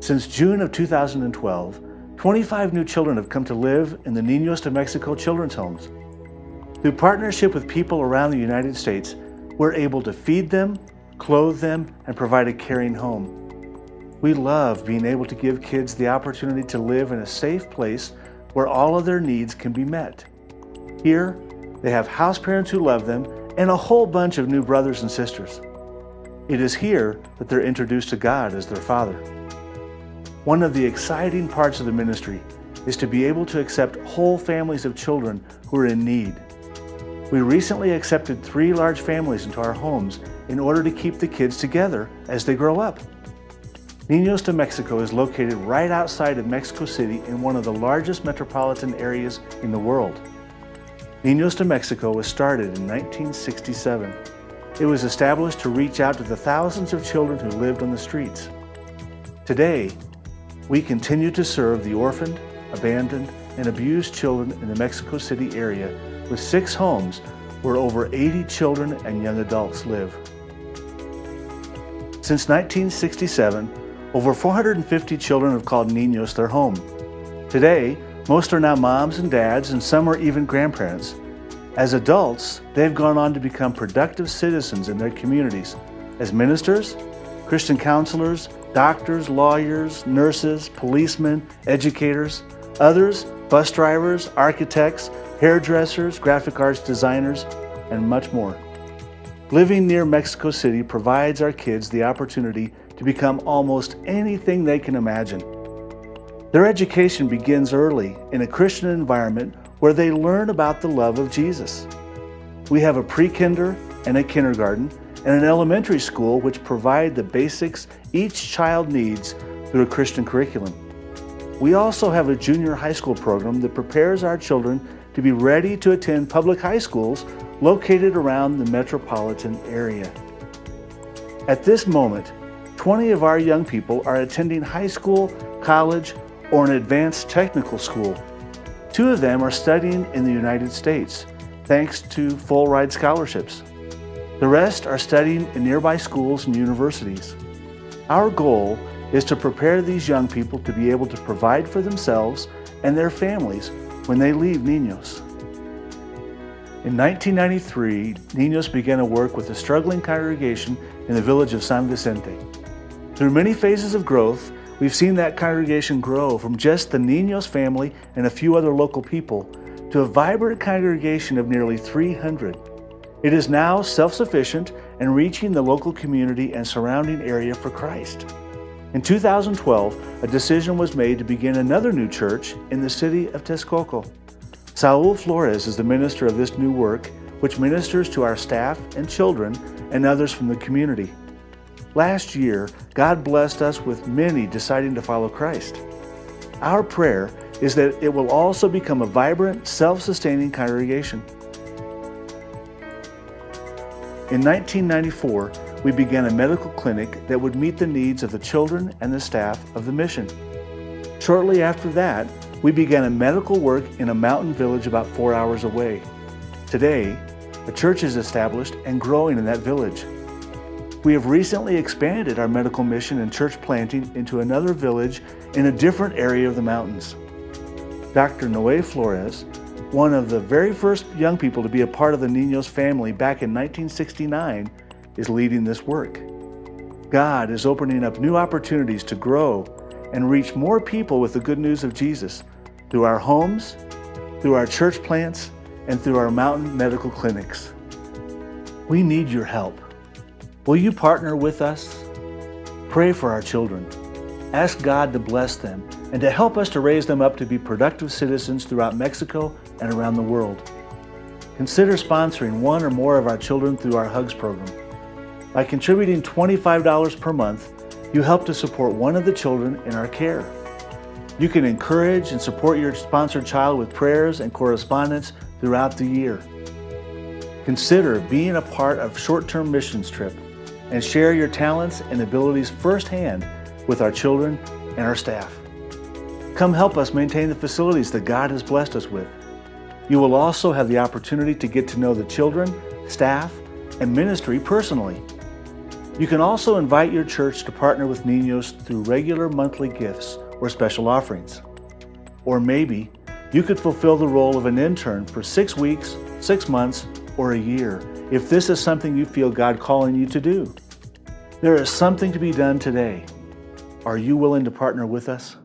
Since June of 2012, 25 new children have come to live in the Niños de Mexico children's homes. Through partnership with people around the United States, we're able to feed them, clothe them, and provide a caring home. We love being able to give kids the opportunity to live in a safe place where all of their needs can be met. Here, they have house parents who love them and a whole bunch of new brothers and sisters. It is here that they're introduced to God as their Father. One of the exciting parts of the ministry is to be able to accept whole families of children who are in need. We recently accepted 3 large families into our homes in order to keep the kids together as they grow up. Niños de Mexico is located right outside of Mexico City in one of the largest metropolitan areas in the world. Niños de Mexico was started in 1967. It was established to reach out to the thousands of children who lived on the streets. Today, we continue to serve the orphaned, abandoned, and abused children in the Mexico City area with 6 homes where over 80 children and young adults live. Since 1967, over 450 children have called Niños their home. Today, most are now moms and dads, and some are even grandparents. As adults, they've gone on to become productive citizens in their communities as ministers, Christian counselors, doctors, lawyers, nurses, policemen, educators, others, bus drivers, architects, hairdressers, graphic arts designers, and much more. Living near Mexico City provides our kids the opportunity to become almost anything they can imagine. Their education begins early in a Christian environment where they learn about the love of Jesus. We have a pre-kinder and a kindergarten and an elementary school which provide the basics each child needs through a Christian curriculum. We also have a junior high school program that prepares our children to be ready to attend public high schools located around the metropolitan area. At this moment, 20 of our young people are attending high school, college, or an advanced technical school. 2 of them are studying in the United States, thanks to full ride scholarships. The rest are studying in nearby schools and universities. Our goal is to prepare these young people to be able to provide for themselves and their families when they leave Niños. In 1993, Niños began to work with a struggling congregation in the village of San Vicente. Through many phases of growth, we've seen that congregation grow from just the Niños family and a few other local people to a vibrant congregation of nearly 300. It is now self-sufficient and reaching the local community and surrounding area for Christ. In 2012, a decision was made to begin another new church in the city of Texcoco. Saul Flores is the minister of this new work, which ministers to our staff and children and others from the community. Last year, God blessed us with many deciding to follow Christ. Our prayer is that it will also become a vibrant, self-sustaining congregation. In 1994, we began a medical clinic that would meet the needs of the children and the staff of the mission. Shortly after that, we began a medical work in a mountain village about 4 hours away. Today, a church is established and growing in that village. We have recently expanded our medical mission and church planting into another village in a different area of the mountains. Dr. Noé Flores, one of the very first young people to be a part of the Niños family back in 1969, is leading this work. God is opening up new opportunities to grow and reach more people with the good news of Jesus through our homes, through our church plants, and through our mountain medical clinics. We need your help. Will you partner with us? Pray for our children. Ask God to bless them and to help us to raise them up to be productive citizens throughout Mexico and around the world. Consider sponsoring one or more of our children through our Hugs program. By contributing $25 per month, you help to support one of the children in our care. You can encourage and support your sponsored child with prayers and correspondence throughout the year. Consider being a part of short-term missions trip and share your talents and abilities firsthand with our children and our staff. Come help us maintain the facilities that God has blessed us with. You will also have the opportunity to get to know the children, staff, and ministry personally. You can also invite your church to partner with Niños through regular monthly gifts or special offerings. Or maybe you could fulfill the role of an intern for 6 weeks, 6 months, or a year if this is something you feel God calling you to do. There is something to be done today. Are you willing to partner with us?